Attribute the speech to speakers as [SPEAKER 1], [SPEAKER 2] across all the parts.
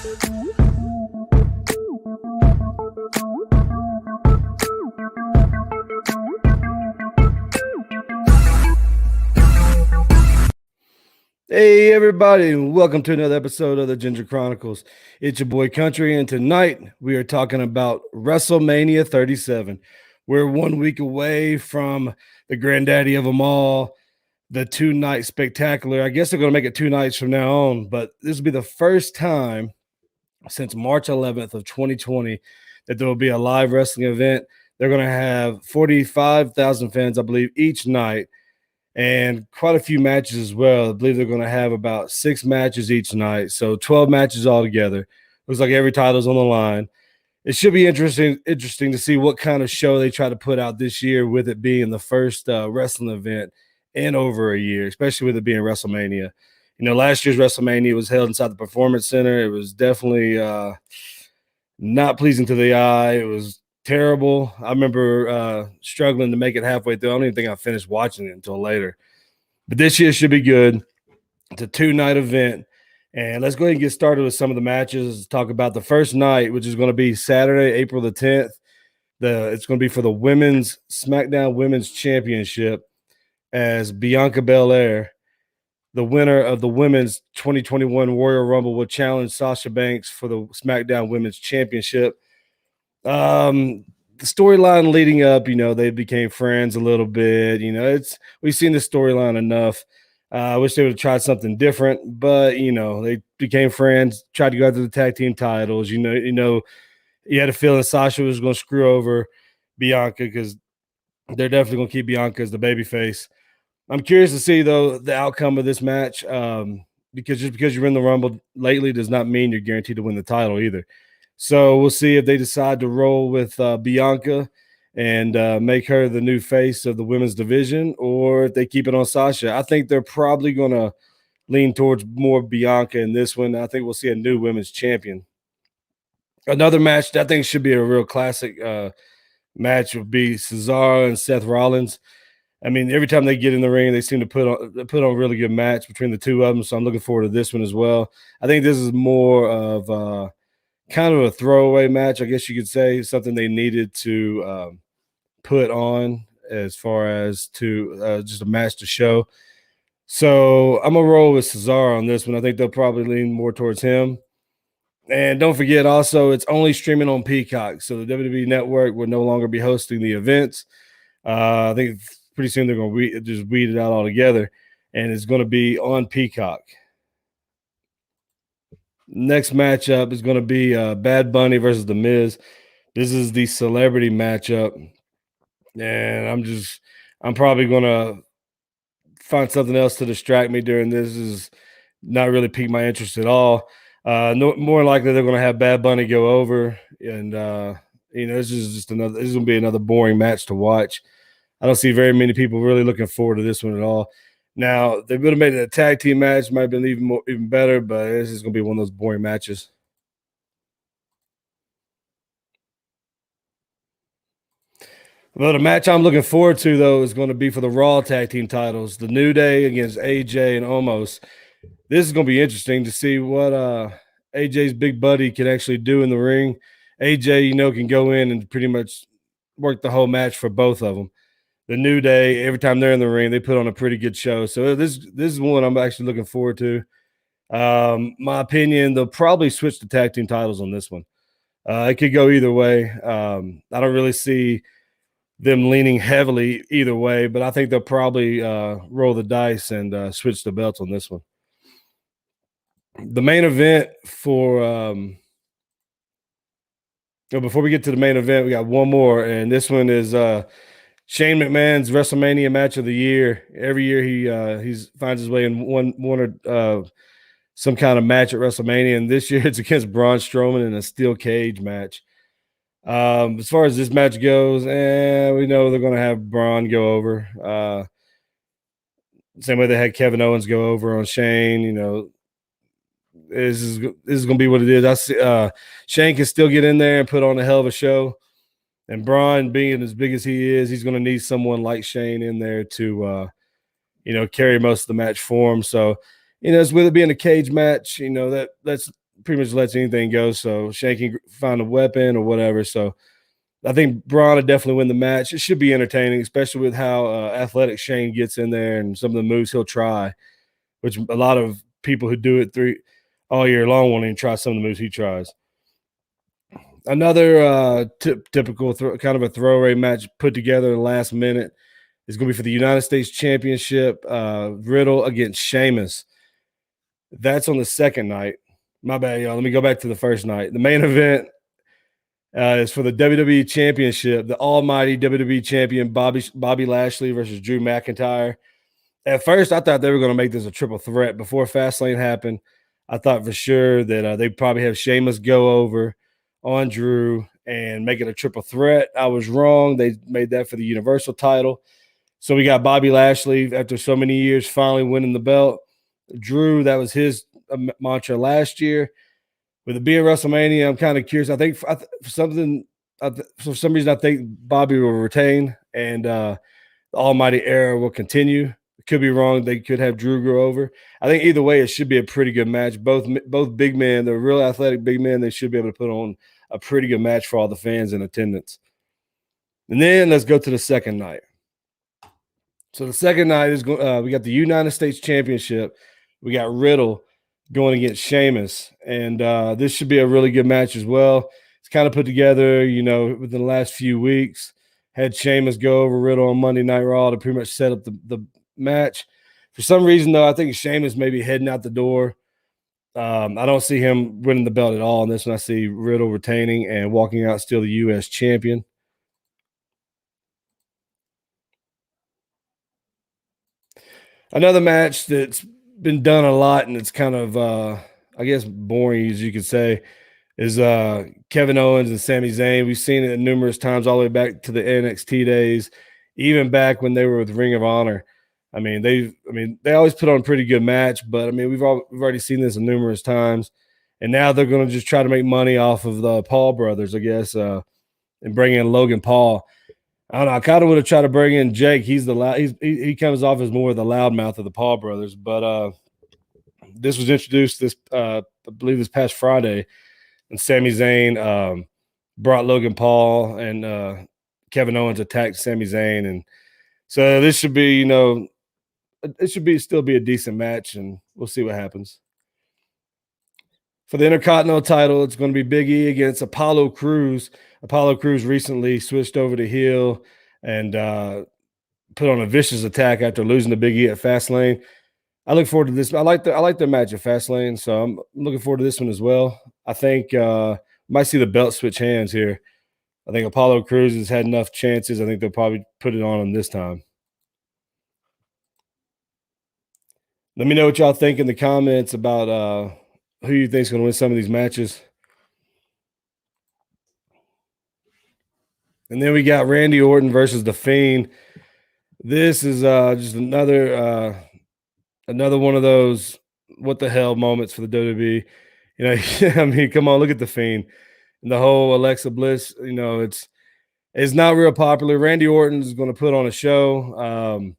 [SPEAKER 1] Hey everybody, and welcome to another episode of the Ginger Chronicles. It's your boy Country, and tonight we are talking about WrestleMania 37. We're 1 week away from the granddaddy of them all, the two-night spectacular. I guess they're going to make it 2 nights from now on, but this will be the first time since March 11th of 2020 that there will be a live wrestling event. They're going to have 45,000 fans, I believe, each night, and quite a few matches as well. I believe they're going to have about 6 matches each night, so 12 matches altogether. Looks like every title's on the line. It should be interesting to see what kind of show they try to put out this year, with it being the first wrestling event in over a year, especially with it being WrestleMania. You know, last year's WrestleMania was held inside the Performance Center. It was definitely not pleasing to the eye. It was terrible. I remember struggling to make it halfway through. I don't even think I finished watching it until later. But this year should be good. It's a 2-night event. And let's go ahead and get started with some of the matches. Let's talk about the first night, which is going to be Saturday, April the 10th. It's going to be for the Women's SmackDown Women's Championship, as Bianca Belair, the winner of the Women's 2021 Royal Rumble, will challenge Sasha Banks for the SmackDown Women's Championship. The storyline leading up, you know, they became friends a little bit. You know, we've seen this storyline enough. I wish they would have tried something different, but you know, they became friends, tried to go after the tag team titles. You know, you had a feeling Sasha was going to screw over Bianca, because they're definitely going to keep Bianca as the babyface. I'm curious to see, though, the outcome of this match, because just because you're in the Rumble lately does not mean you're guaranteed to win the title either. So we'll see if they decide to roll with Bianca and make her the new face of the women's division, or if they keep it on Sasha. I think they're probably going to lean towards more Bianca in this one. I think we'll see a new women's champion. Another match that I think should be a real classic match would be Cesaro and Seth Rollins. I mean, every time they get in the ring, they seem to put on a really good match between the two of them. So I'm looking forward to this one as well. I think this is more of kind of a throwaway match, I guess you could say, something they needed to put on as far as to just a match to show. So I'm going to roll with Cesaro on this one. I think they'll probably lean more towards him. And don't forget, also, it's only streaming on Peacock. So the WWE Network will no longer be hosting the events. I think pretty soon they're going to just weed it out altogether, and it's going to be on Peacock. Next matchup is going to be Bad Bunny versus The Miz. This is the celebrity matchup, and I'm probably going to find something else to distract me during this. This is not really pique my interest at all. No, more likely they're going to have Bad Bunny go over, and you know, this is going to be another boring match to watch. I don't see very many people really looking forward to this one at all. Now, they would have made it a tag team match, might have been even better, but this is going to be one of those boring matches. Well, the match I'm looking forward to, though, is going to be for the Raw tag team titles. The New Day against AJ and Omos. This is going to be interesting to see what AJ's big buddy can actually do in the ring. AJ, you know, can go in and pretty much work the whole match for both of them. The New Day, every time they're in the ring, they put on a pretty good show. So this is one I'm actually looking forward to. My opinion, they'll probably switch the tag team titles on this one. It could go either way. I don't really see them leaning heavily either way, but I think they'll probably roll the dice and switch the belts on this one. The main event for before we get to the main event, we got one more, and this one is Shane McMahon's WrestleMania match of the year. Every year he finds his way in one or some kind of match at WrestleMania, and this year it's against Braun Strowman in a steel cage match. As far as this match goes, we know they're going to have Braun go over. Same way they had Kevin Owens go over on Shane. You know, this is going to be what it is. I see Shane can still get in there and put on a hell of a show. And Braun, being as big as he is, he's going to need someone like Shane in there to, you know, carry most of the match for him. So, you know, as with it being a cage match, you know, that's pretty much lets anything go. So Shane can find a weapon or whatever. So I think Braun would definitely win the match. It should be entertaining, especially with how athletic Shane gets in there and some of the moves he'll try, which a lot of people who do it all year long won't even try some of the moves he tries. Another typical kind of a throwaway match put together in the last minute is going to be for the United States Championship, Riddle against Sheamus. That's on the second night. My bad, y'all. Let me go back to the first night. The main event is for the WWE Championship, the almighty WWE Champion Bobby Lashley versus Drew McIntyre. At first, I thought they were going to make this a triple threat. Before Fastlane happened, I thought for sure that they'd probably have Sheamus go over on Drew and make it a triple threat. I was wrong. They made that for the Universal title. So we got Bobby Lashley, after so many years, finally winning the belt. Drew, that was his mantra last year. With it being WrestleMania, I'm kind of curious. I think for some reason, I think Bobby will retain and the Almighty era will continue. Could be wrong. They could have Drew go over. I think either way, it should be a pretty good match. Both big men, they're real athletic big men. They should be able to put on a pretty good match for all the fans in attendance. And then let's go to the second night. So the second night is we got the United States Championship. We got Riddle going against Sheamus, and this should be a really good match as well. It's kind of put together, within the last few weeks. Had Sheamus go over Riddle on Monday Night Raw to pretty much set up the match. For some reason, though, I think Sheamus may be heading out the door. I don't see him winning the belt at all in this one. I see Riddle retaining and walking out still the U.S. champion. Another match that's been done a lot, and it's kind of, I guess, boring, as you could say, is Kevin Owens and Sami Zayn. We've seen it numerous times all the way back to the NXT days, even back when they were with Ring of Honor. They always put on a pretty good match, but we've already seen this numerous times, and now they're going to just try to make money off of the Paul brothers, I guess, and bring in Logan Paul. I don't know. I kind of would have tried to bring in Jake. He's he comes off as more of the loudmouth of the Paul brothers, but this was introduced I believe this past Friday, and Sami Zayn brought Logan Paul, and Kevin Owens attacked Sami Zayn, and so this should be, it should still be a decent match, and we'll see what happens. For the Intercontinental title, it's going to be Big E against Apollo Crews. Apollo Crews recently switched over to heel and put on a vicious attack after losing to Big E at Fastlane. I look forward to this. I like their match at Fastlane, so I'm looking forward to this one as well. I think might see the belt switch hands here. I think Apollo Crews has had enough chances. I think they'll probably put it on him this time. Let me know what y'all think in the comments about who you think is going to win some of these matches. And then we got Randy Orton versus The Fiend. This is just another one of those what the hell moments for the WWE. Come on, look at The Fiend. And the whole Alexa Bliss, it's not real popular. Randy Orton is going to put on a show.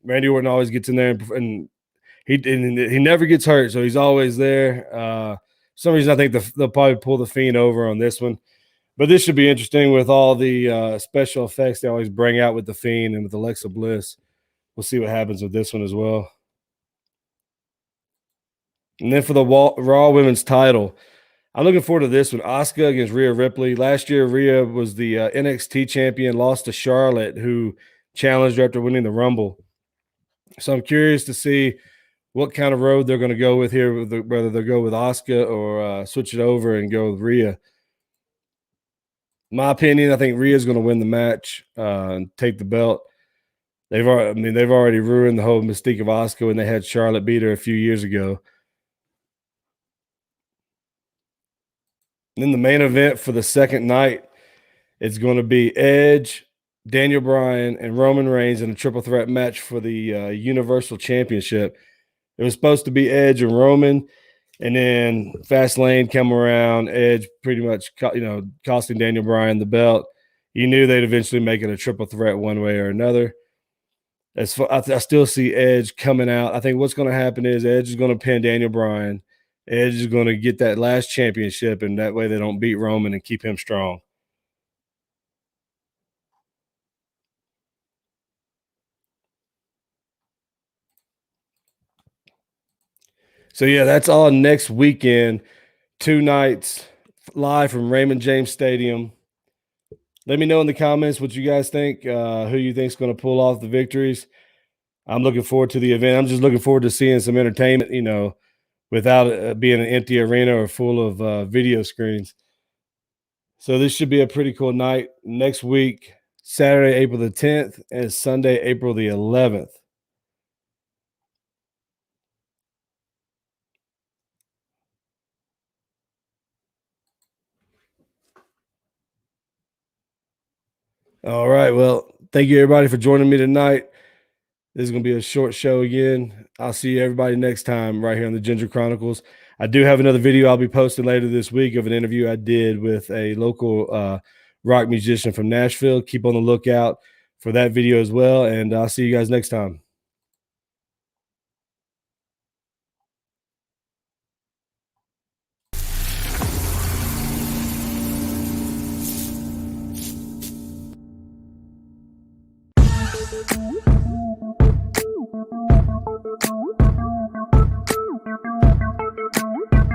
[SPEAKER 1] Randy Orton always gets in there, and he never gets hurt, so he's always there. For some reason, I think they'll probably pull The Fiend over on this one. But this should be interesting with all the special effects they always bring out with The Fiend and with Alexa Bliss. We'll see what happens with this one as well. And then for the Raw Women's title, I'm looking forward to this one. Asuka against Rhea Ripley. Last year, Rhea was the NXT champion, lost to Charlotte, who challenged her after winning the Rumble. So I'm curious to see what kind of road they're going to go with here, whether they'll go with Asuka or switch it over and go with Rhea. In my opinion, I think Rhea's going to win the match and take the belt. They've already ruined the whole mystique of Asuka when they had Charlotte beat her a few years ago. And then the main event for the second night, it's going to be Edge, Daniel Bryan, and Roman Reigns in a triple threat match for the Universal Championship. It was supposed to be Edge and Roman, and then Fastlane come around. Edge pretty much, costing Daniel Bryan the belt. You knew they'd eventually make it a triple threat one way or another. I still see Edge coming out. I think what's going to happen is Edge is going to pin Daniel Bryan, Edge is going to get that last championship, and that way they don't beat Roman and keep him strong. So, yeah, that's all next weekend. 2 nights live from Raymond James Stadium. Let me know in the comments what you guys think, who you think is going to pull off the victories. I'm looking forward to the event. I'm just looking forward to seeing some entertainment, without it being an empty arena or full of video screens. So this should be a pretty cool night. Next week, Saturday, April the 10th, and Sunday, April the 11th. All right. Well, thank you everybody for joining me tonight. This is going to be a short show again. I'll see everybody next time right here on the Ginger Chronicles. I do have another video I'll be posting later this week of an interview I did with a local rock musician from Nashville. Keep on the lookout for that video as well. And I'll see you guys next time.